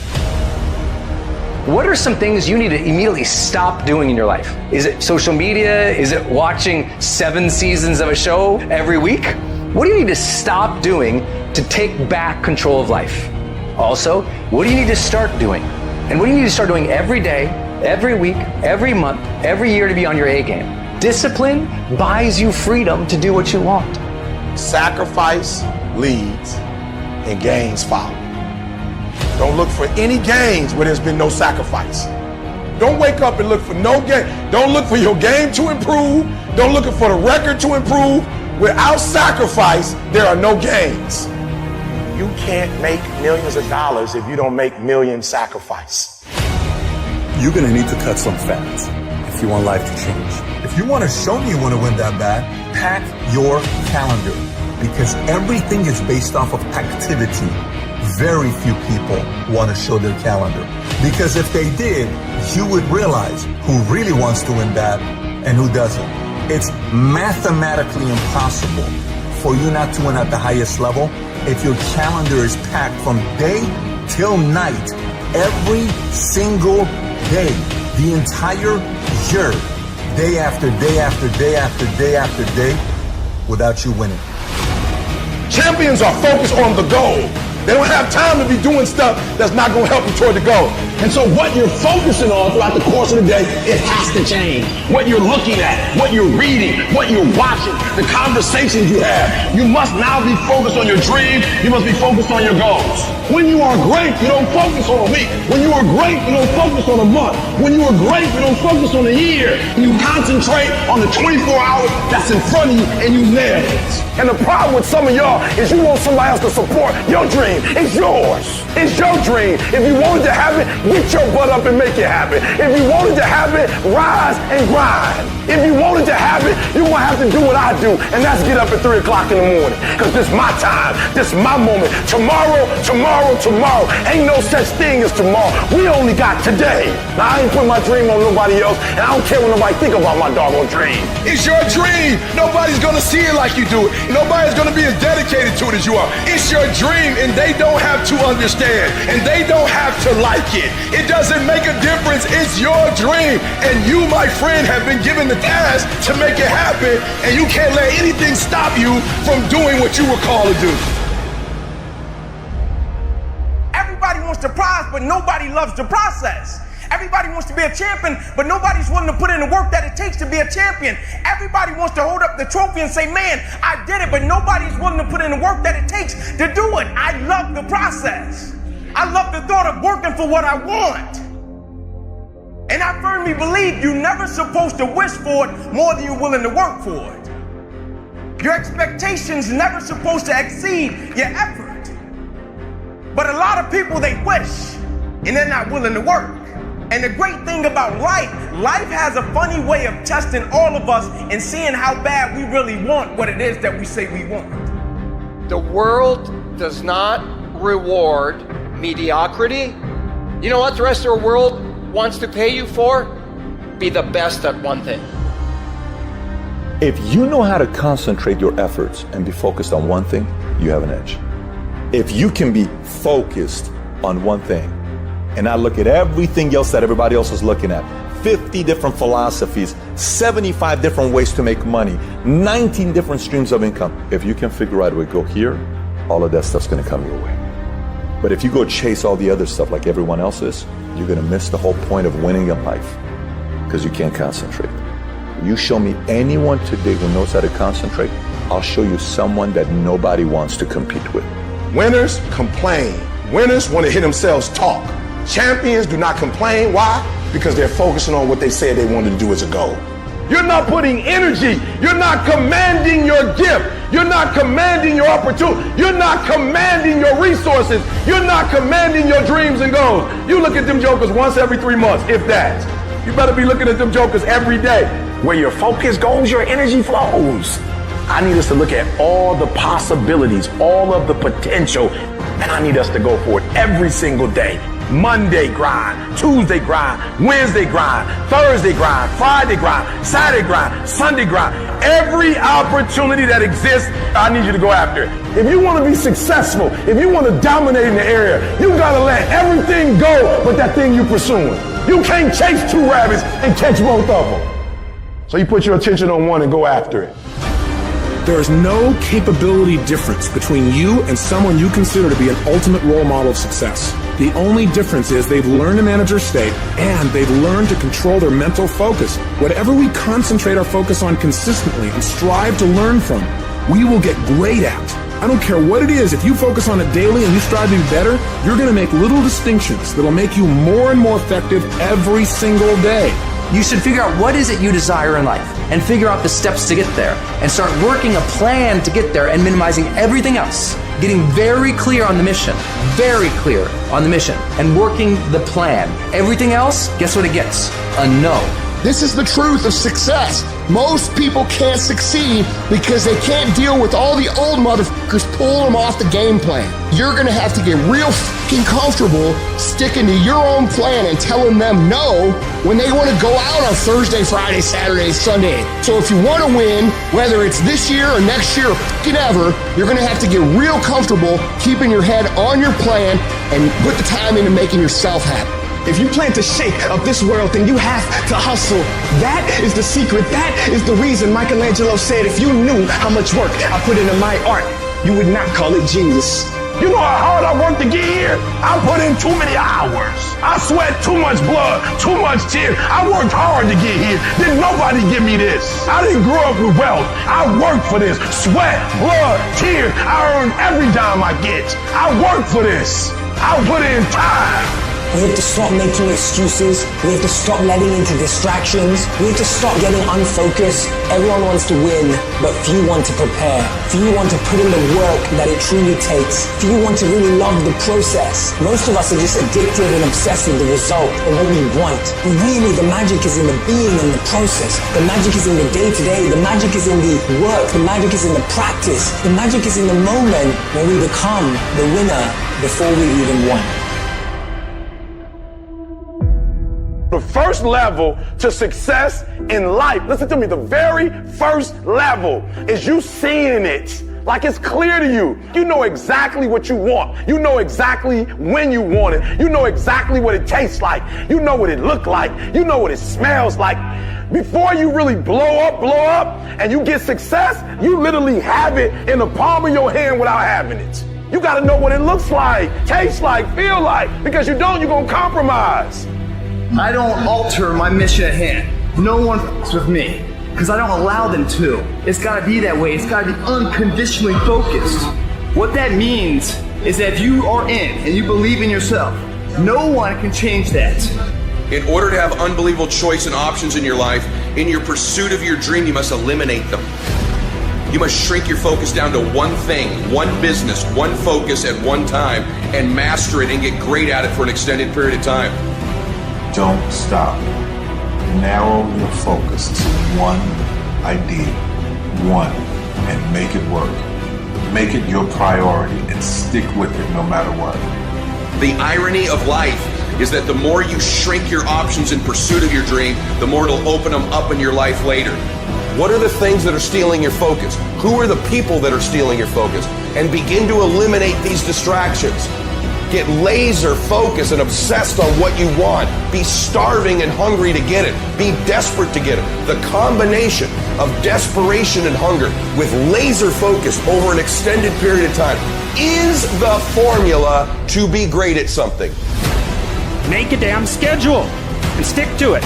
What are some things you need to immediately stop doing in your life? Is it social media? Is it watching 7 seasons of a show every week? What do you need to stop doing to take back control of life? Also, what do you need to start doing? And what do you need to start doing every day, every week, every month, every year to be on your A game? Discipline buys you freedom to do what you want. Sacrifice leads and gains follow. Don't look for any gains where there's been no sacrifice. Don't wake up and look for no game. Don't look for your game to improve. Don't look for the record to improve. Without sacrifice, there are no gains. You can't make millions of dollars if you don't make millions sacrifice. You're gonna need to cut some fat if you want life to change. If you want to show me you want to win that bad, pack your calendar, because everything is based off of activity. Very few people want to show their calendar, because if they did, you would realize who really wants to win bad and who doesn't. It's mathematically impossible for you not to win at the highest level if your calendar is packed from day till night, every single day, the entire year, day after day after day after day after day, without you winning. Champions are focused on the goal. They don't have time to be doing stuff that's not going to help you toward the goal. And so what you're focusing on throughout the course of the day, it has to change. What you're looking at, what you're reading, what you're watching, the conversations you have. You must now be focused on your dreams. You must be focused on your goals. When you are great, you don't focus on a week. When you are great, you don't focus on a month. When you are great, you don't focus on a year. You concentrate on the 24 hours that's in front of you and you nail it. And the problem with some of y'all is you want somebody else to support your dream. dream. It's yours. It's your dream. If you want it to happen, get your butt up and make it happen. If you want it to happen, rise and grind. If you want it to happen, you're going to have to do what I do, and that's get up at 3 o'clock in the morning. Because this is my time. This is my moment. Tomorrow. Ain't no such thing as tomorrow. We only got today. Now, I ain't put my dream on nobody else, and I don't care what nobody think about my doggone dream. It's your dream. Nobody's gonna see it like you do it. Nobody's gonna be as dedicated to it as you are. It's your dream, and they don't have to understand, and they don't have to like it. It doesn't make a difference. It's your dream, and you, my friend, have been given the task to make it happen, and you can't let anything stop you from doing what you were called to do. Everybody wants the prize, but nobody loves the process. Everybody wants to be a champion, but nobody's willing to put in the work that it takes to be a champion. Everybody wants to hold up the trophy and say, man, I did it, but nobody's willing to put in the work that it takes to do it. I love the process. I love the thought of working for what I want. And I firmly believe you're never supposed to wish for it more than you're willing to work for it. Your expectations never supposed to exceed your effort. But a lot of people, they wish, and they're not willing to work. And the great thing about life has a funny way of testing all of us and seeing how bad we really want what it is that we say we want. The world does not reward mediocrity. You know what the rest of the world wants to pay you for? Be the best at one thing. If you know how to concentrate your efforts and be focused on one thing, you have an edge. If you can be focused on one thing and not look at everything else that everybody else is looking at, 50 different philosophies, 75 different ways to make money, 19 different streams of income. If you can figure out a way to go here, all of that stuff's gonna come your way. But if you go chase all the other stuff like everyone else is, you're gonna miss the whole point of winning in life because you can't concentrate. You show me anyone today who knows how to concentrate, I'll show you someone that nobody wants to compete with. Winners complain. Winners want to hear themselves talk. Champions do not complain. Why? Because they're focusing on what they said they wanted to do as a goal. You're not putting energy. You're not commanding your gift. You're not commanding your opportunity. You're not commanding your resources. You're not commanding your dreams and goals. You look at them jokers once every 3 months, if that. You better be looking at them jokers every day. Where your focus goes, your energy flows. I need us to look at all the possibilities, all of the potential, and I need us to go for it every single day. Monday grind, Tuesday grind, Wednesday grind, Thursday grind, Friday grind, Saturday grind, Sunday grind. Every opportunity that exists, I need you to go after it. If you want to be successful, if you want to dominate in the area, you got to let everything go but that thing you're pursuing. You can't chase 2 rabbits and catch both of them. So you put your attention on one and go after it. There is no capability difference between you and someone you consider to be an ultimate role model of success. The only difference is they've learned to manage their state and they've learned to control their mental focus. Whatever we concentrate our focus on consistently and strive to learn from, we will get great at. I don't care what it is, if you focus on it daily and you strive to be better, you're going to make little distinctions that'll make you more and more effective every single day. You should figure out what is it you desire in life and figure out the steps to get there and start working a plan to get there and minimizing everything else. Getting very clear on the mission, and working the plan. Everything else, guess what it gets? A no. This is the truth of success. Most people can't succeed because they can't deal with all the old motherfuckers pulling them off the game plan. You're gonna have to get real fucking comfortable sticking to your own plan and telling them no when they wanna go out on Thursday, Friday, Saturday, Sunday. So if you wanna win, whether it's this year or next year or fucking ever, you're gonna have to get real comfortable keeping your head on your plan and put the time into making yourself happy. If you plan to shake up this world, then you have to hustle. That is the secret. That is the reason Michelangelo said, if you knew how much work I put into my art, you would not call it genius. You know how hard I worked to get here? I put in too many hours. I sweat too much blood, too much tears. I worked hard to get here. Didn't nobody give me this. I didn't grow up with wealth. I worked for this. Sweat, blood, tears. I earn every dime I get. I worked for this. I put in time. We have to stop making excuses. We have to stop letting into distractions. We have to stop getting unfocused. Everyone wants to win, but few want to prepare. Few want to put in the work that it truly takes. Few want to really love the process. Most of us are just addicted and obsessed with the result and what we want. But really, the magic is in the being and the process. The magic is in the day-to-day. The magic is in the work. The magic is in the practice. The magic is in the moment where we become the winner before we even won. The first level to success in life, listen to me, the very first level is you seeing it like it's clear to you. You know exactly what you want. You know exactly when you want it. You know exactly what it tastes like. You know what it looks like. You know what it smells like. Before you really blow up, and you get success, you literally have it in the palm of your hand without having it. You gotta know what it looks like, tastes like, feel like, because you don't, you're gonna compromise. I don't alter my mission at hand. No one f***s with me, because I don't allow them to. It's gotta be that way. It's gotta be unconditionally focused. What that means is that if you are in and you believe in yourself, no one can change that. In order to have unbelievable choice and options in your life, in your pursuit of your dream, you must eliminate them. You must shrink your focus down to one thing, one business, one focus at one time, and master it and get great at it for an extended period of time. Don't stop. Narrow your focus to one idea, and make it work. Make it your priority and stick with it no matter what. The irony of life is that the more you shrink your options in pursuit of your dream, the more it'll open them up in your life later. What are the things that are stealing your focus? Who are the people that are stealing your focus? And begin to eliminate these distractions. Get laser focused and obsessed on what you want. Be starving and hungry to get it. Be desperate to get it. The combination of desperation and hunger with laser focus over an extended period of time is the formula to be great at something. Make a damn schedule and stick to it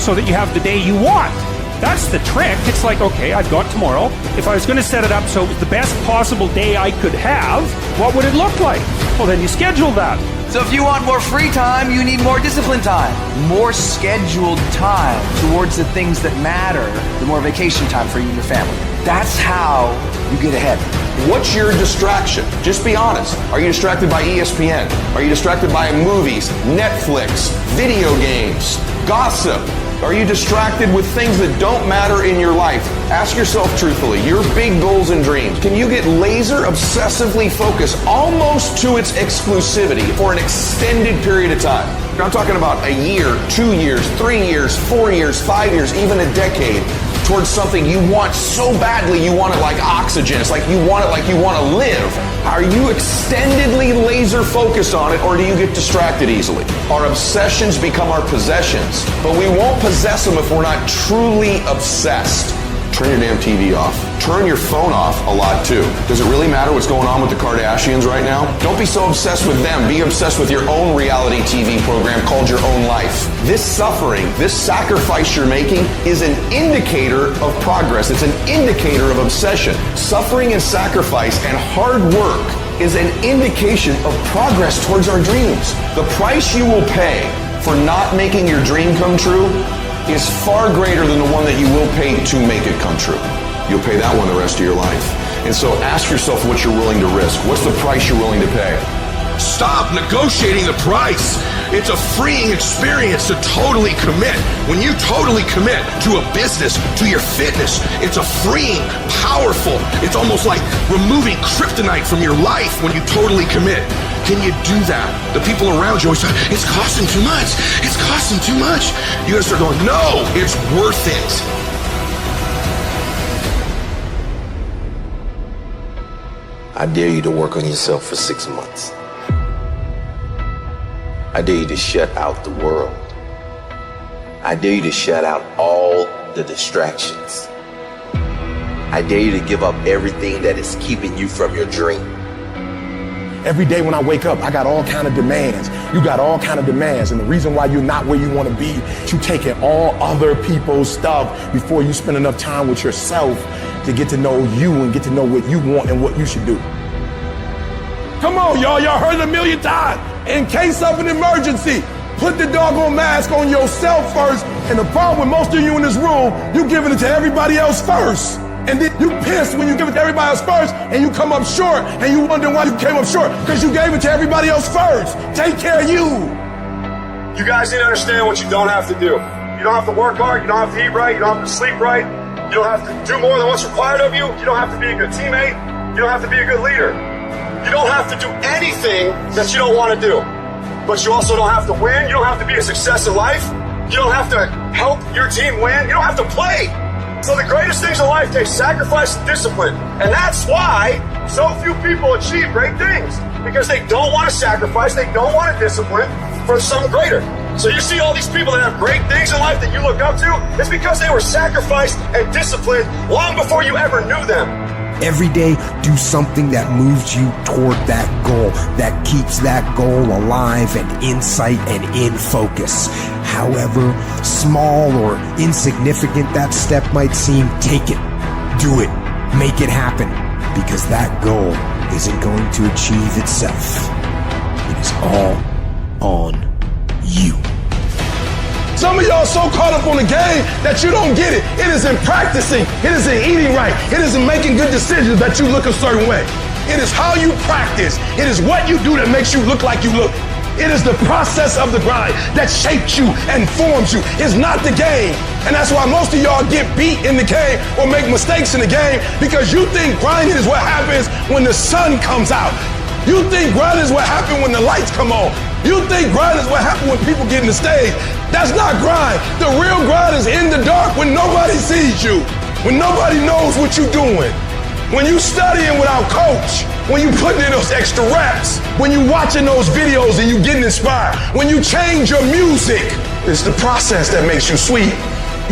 so that you have the day you want. That's the trick. It's like, okay, I've got tomorrow. If I was going to set it up so it was the best possible day I could have, what would it look like? Well, then you schedule that. So if you want more free time, you need more disciplined time. More scheduled time towards the things that matter. The more vacation time for you and your family. That's how you get ahead. What's your distraction? Just be honest. Are you distracted by ESPN? Are you distracted by movies, Netflix, video games, gossip? Are you distracted with things that don't matter in your life? Ask yourself truthfully, your big goals and dreams. Can you get laser obsessively focused almost to its exclusivity for an extended period of time? I'm talking about a year, 2 years, 3 years, 4 years, 5 years, even a decade towards something you want so badly you want it like oxygen. It's like you want it like you want to live. Are you extendedly laser focused on it, or do you get distracted easily? Our obsessions become our possessions, but we won't possess them if we're not truly obsessed. Turn your damn TV off. Turn your phone off a lot too. Does it really matter what's going on with the Kardashians right now? Don't be so obsessed with them. Be obsessed with your own reality TV program called Your Own Life. This suffering, this sacrifice you're making is an indicator of progress. It's an indicator of obsession. Suffering and sacrifice and hard work is an indication of progress towards our dreams. The price you will pay for not making your dream come true is far greater than the one that you will pay to make it come true. You'll pay that one the rest of your life. And so ask yourself what you're willing to risk. What's the price you're willing to pay? Stop negotiating the price. It's a freeing experience to totally commit. When you totally commit to a business, to your fitness, it's a freeing, powerful, it's almost like removing kryptonite from your life when you totally commit. Can you do that? The people around you always say, it's costing too much. It's costing too much. You gotta start going, no, it's worth it. I dare you to work on yourself for 6 months. I dare you to shut out the world. I dare you to shut out all the distractions. I dare you to give up everything that is keeping you from your dream. Every day when I wake up, I got all kind of demands. You got all kind of demands. And the reason why you're not where you want to be, you taking all other people's stuff before you spend enough time with yourself to get to know you and get to know what you want and what you should do. Come on, y'all. Y'all heard it a million times. In case of an emergency, put the doggone mask on yourself first. And the problem with most of you in this room, you giving it to everybody else first. And then you pissed when you give it to everybody else first and you come up short and you wonder why you came up short because you gave it to everybody else first. Take care of you. You guys need to understand what you don't have to do. You don't have to work hard. You don't have to eat right. You don't have to sleep right. You don't have to do more than what's required of you. You don't have to be a good teammate. You don't have to be a good leader. You don't have to do anything that you don't want to do. But you also don't have to win. You don't have to be a success in life. You don't have to help your team win. You don't have to play. So the greatest things in life take sacrifice and discipline. And that's why so few people achieve great things. Because they don't want to sacrifice, they don't want to discipline for something greater. So you see all these people that have great things in life that you look up to, it's because they were sacrificed and disciplined long before you ever knew them. Every day, do something that moves you toward that goal, that keeps that goal alive and in sight and in focus. However small or insignificant that step might seem, take it, do it, make it happen, because that goal isn't going to achieve itself. It is all on you. Some of y'all so caught up on the game that you don't get it. It is in practicing. It is in eating right. It is in making good decisions that you look a certain way. It is how you practice. It is what you do that makes you look like you look. It is the process of the grind that shapes you and forms you. It's not the game. And that's why most of y'all get beat in the game or make mistakes in the game because you think grinding is what happens when the sun comes out. You think grinding is what happens when the lights come on. You think grind is what happens when people get in the stage. That's not grind. The real grind is in the dark when nobody sees you, when nobody knows what you're doing, when you studying without coach, when you putting in those extra reps, when you watching those videos and you getting inspired, when you change your music. It's the process that makes you sweet.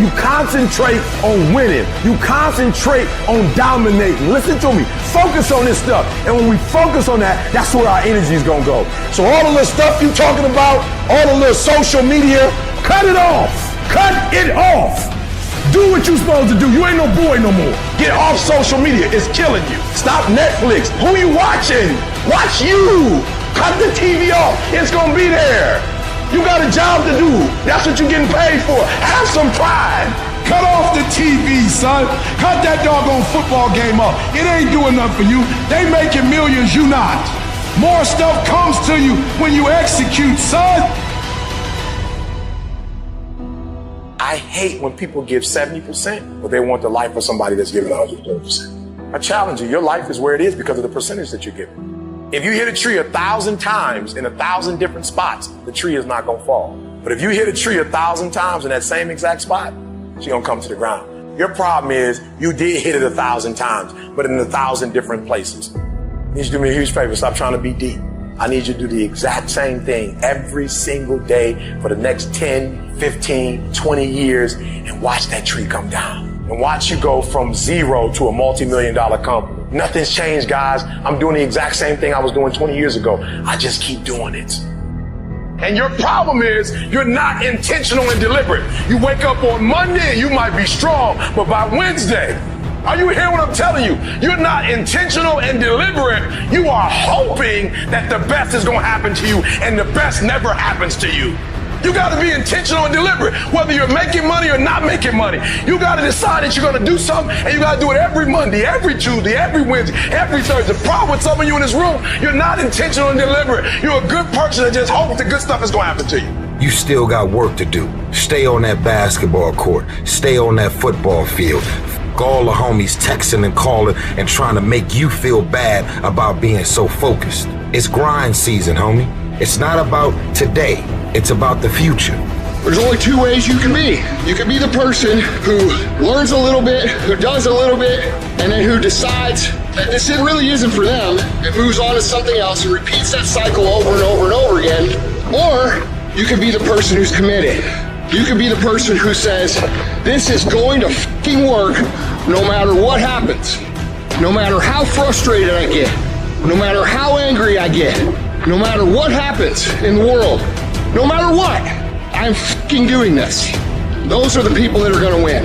You concentrate on winning. You concentrate on dominating. Listen to me. Focus on this stuff. And when we focus on that, that's where our energy is going to go. So all the little stuff you talking about, all the little social media, cut it off. Cut it off. Do what you're supposed to do. You ain't no boy no more. Get off social media. It's killing you. Stop Netflix. Who you watching? Watch you. Cut the TV off. It's going to be there. You got a job to do. That's what you're getting paid for. Have some pride. Cut off the TV, son. Cut that doggone football game up. It ain't doing nothing for you. They making millions, you not. More stuff comes to you when you execute, son. I hate when people give 70%, but they want the life of somebody that's giving 120%. I challenge you. Your life is where it is because of the percentage that you're giving. If you hit a tree 1,000 times in 1,000 different spots, the tree is not going to fall. But if you hit a tree 1,000 times in that same exact spot, it's going to come to the ground. Your problem is you did hit it 1,000 times, but in 1,000 different places. I need you to do me a huge favor. Stop trying to be deep. I need you to do the exact same thing every single day for the next 10, 15, 20 years and watch that tree come down. And watch you go from zero to a multi-million-dollar company. Nothing's changed, guys. I'm doing the exact same thing I was doing 20 years ago. I just keep doing it. And your problem is you're not intentional and deliberate. You wake up on Monday and you might be strong, but by Wednesday, are you hearing what I'm telling you? You're not intentional and deliberate. You are hoping that the best is going to happen to you, and the best never happens to you. You got to be intentional and deliberate, whether you're making money or not making money. You got to decide that you're going to do something, and you got to do it every Monday, every Tuesday, every Wednesday, every Thursday. The problem with some of you in this room, you're not intentional and deliberate. You're a good person that just hopes the good stuff is going to happen to you. You still got work to do. Stay on that basketball court. Stay on that football field. All the homies texting and calling and trying to make you feel bad about being so focused. It's grind season, homie. It's not about today. It's about the future. There's only two ways you can be. You can be the person who learns a little bit, who does a little bit, and then who decides that this really isn't for them and moves on to something else and repeats that cycle over and over and over again. Or you can be the person who's committed. You can be the person who says, this is going to fucking work no matter what happens. No matter how frustrated I get. No matter how angry I get. No matter what happens in the world. No matter what, I'm fucking doing this. Those are the people that are gonna win.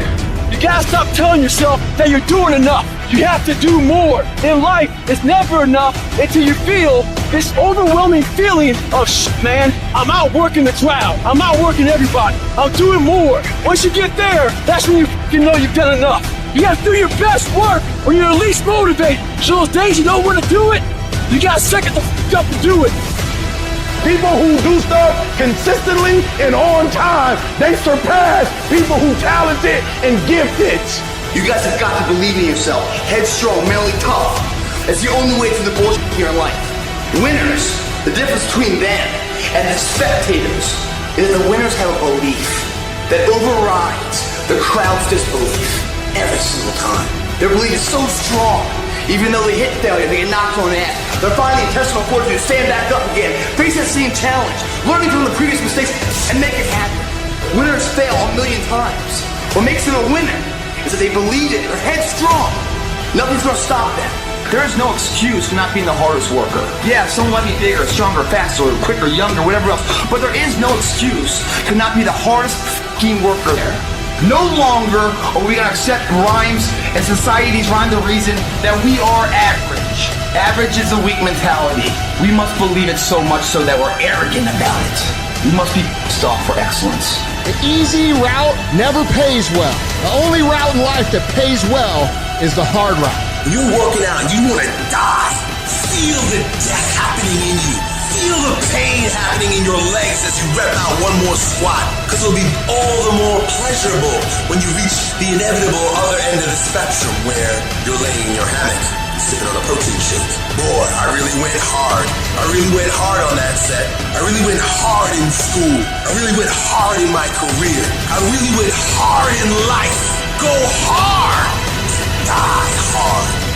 You gotta stop telling yourself that you're doing enough. You have to do more. In life, it's never enough until you feel this overwhelming feeling of man, I'm outworking the crowd. I'm outworking everybody. I'm doing more. Once you get there, that's when you know you've done enough. You have to do your best work when you're least motivated. So those days you don't want to do it, you got to second the up to do it. People who do stuff consistently and on time, they surpass people who talented and gifted. You guys have got to believe in yourself. Headstrong, mentally tough. It's the only way through the bullshit here in life. Winners, the difference between them and the spectators is the winners have a belief that overrides the crowd's disbelief every single time. Their belief is so strong, even though they hit failure, they get knocked on the ass. They're finding the intestinal fortitude to stand back up again, face that same challenge, learning from the previous mistakes, and make it happen. Winners fail a million times. What makes them a winner is that they believe it, they're headstrong. Nothing's gonna stop them. There is no excuse for not being the hardest worker. Yeah, someone might be bigger, stronger, faster, quicker, younger, whatever else, but there is no excuse to not be the hardest f***ing worker there. No longer are we gonna accept rhymes and society's rhyme the reason that we are average. Average is a weak mentality. We must believe it so much so that we're arrogant about it. We must be pissed off for excellence. The easy route never pays well. The only route in life that pays well is the hard route. When you're working out and you want to die, feel the death happening in you. Feel the pain happening in your legs as you rep out one more squat, because it'll be all the more pleasurable when you reach the inevitable other end of the spectrum where you're laying in your hammock, sipping on a protein shake. Boy, I really went hard. I really went hard on that set. I really went hard in school. I really went hard in my career. I really went hard in life. Go hard. Die hard.